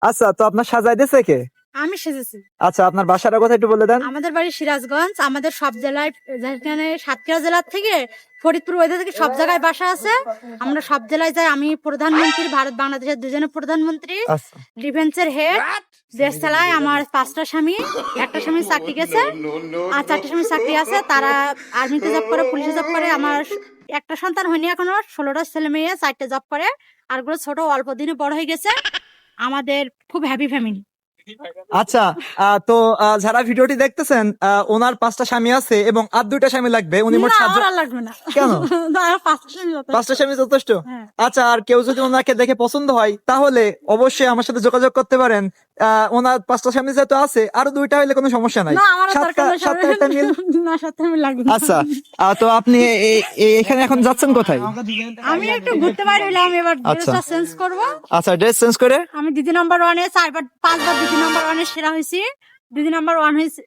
আচ্ছা, তো আপনার সাজাই দিয়েছে কে? আমি সেজেছি। আচ্ছা, আপনার বাসাটা কোথায় একটু বলে দেন। আমাদের বাড়ি সিরাজগঞ্জ। আমাদের সব জেলায়, যেখানে সাতক্ষীরা জেলার থেকে ফরিদপুর ওইদিকে থেকে সব জায়গায় বাসা আছে। আমরা সব জেলায় যাই। আমি প্রধানমন্ত্রী, ভারত বাংলাদেশের দুজনের প্রধানমন্ত্রী, আচ্ছা ডিফেন্সের হেড, দেশ চালায়। আমার 5টা স্বামী, একটা স্বামী চাকরি গেছে আর 4টে স্বামী চাকরি আছে। তারা আর্মিতে জব করে, পুলিশে জব করে। আমার একটা সন্তান হয়নি এখনো, 16টা ছেলে মেয়ে, 4টে জব করে। আর গুলো ছোট, অল্প দিনে বড় হয়ে গেছে। আমাদের খুব হ্যাপি ফ্যামিলি। আচ্ছা, তো যারা ভিডিওটি দেখতেছেন, ওনার 5টা স্বামী আছে এবং আর 2টা স্বামী লাগবে। উনি মোট না, 7 আমার আর লাগবে না। কেন? না, আমার 5টা স্বামী যথেষ্ট। 5টা স্বামী যথেষ্ট? হ্যাঁ। আচ্ছা, আর কেউ যদি ওনাকে দেখে পছন্দ হয় তাহলে অবশ্যই আমার সাথে যোগাযোগ করতে পারেন। ওনার 5টা স্বামী যেহেতু আছে, আরো 2টা হইলে কোনো সমস্যা নাই। না, আমার আর দরকার নেই। সাতটা একটা মিল। না, 7টা স্বামী লাগবে না। আচ্ছা, তো আপনি এখানে এখন যাচ্ছেন কোথায়? আমি একটু ঘুরতে বাইরে হইলাম, এবার আচ্ছা। ড্রেসটা চেঞ্জ করব। আচ্ছা, ড্রেস চেঞ্জ করে আমি দিদি নাম্বার 1-এ 5বার দিদি নাম্বার 1-এ সেরা হয়েছি। দিদি নাম্বার 1 হয়েছে,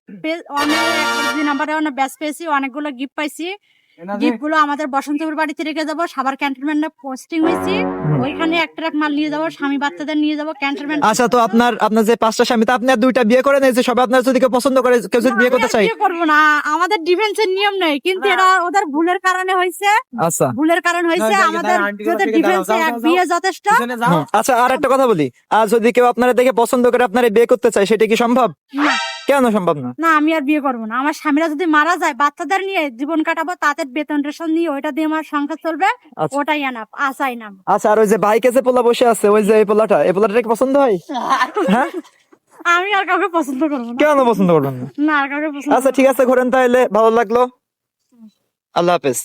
1-এ দিদি নাম্বার 1-এ ব্যাচ পেয়েছি, অনেকগুলো গিফট পাইছি। গিফট গুলো আমাদের বসন্তপুর বাড়িতে রেখে যাবো। সাভার ক্যান্টনমেন্টে পোস্টিং হয়েছি, ওইখানে এক ট্রাক মাল নিয়ে যাবো, স্বামী বাচ্চাদের নিয়ে যাবো ক্যান্টনমেন্ট। আচ্ছা, তো আপনার যে 5টা স্বামী, তা আপনি আর 2টা বিয়ে করে নিয়েছে, সবে আপনার যদি কেউ পছন্দ করে, কেউ যদি বিয়ে করতে চাই? বিয়ে করবো না, আমাদের ডিফেন্সের নিয়ম নেই, কিন্তু এটা ওদের ভুলের কারণে হয়েছে। আচ্ছা ভুলের কারণ হয়েছে আমাদের, যদি ডিফেন্সে এক বিয়ে যথেষ্ট। আচ্ছা, আর একটা কথা বলি, আর যদি কেউ আপনারা দেখে পছন্দ করে আপনারা বিয়ে করতে চায়, সেটা কি সম্ভব? না, কেন সম্ভব না? না, আমি আর বিয়ে করবো না। আমার স্বামীরা যদি মারা যায়, বাচ্চাদের নিয়ে জীবন কাটাবো, তাদের বেতন রেশন নিয়ে ওইটা দিয়ে আমার সংসার চলবে। আচ্ছা। ওটাই আনা আসাই না। আচ্ছা, আর ওই যে বাইকে যে পোলা বসে আছে, ওই যে এই পোলাটা কি পছন্দ হয়? হ্যাঁ, আমি আর কাউকে পছন্দ করবো না। কেন পছন্দ করবেন না? না, আর কাউকে পছন্দ আচ্ছা, ঠিক আছে, ঘোরেন তাহলে, ভালো লাগলো। আল্লাহ হাফেজ।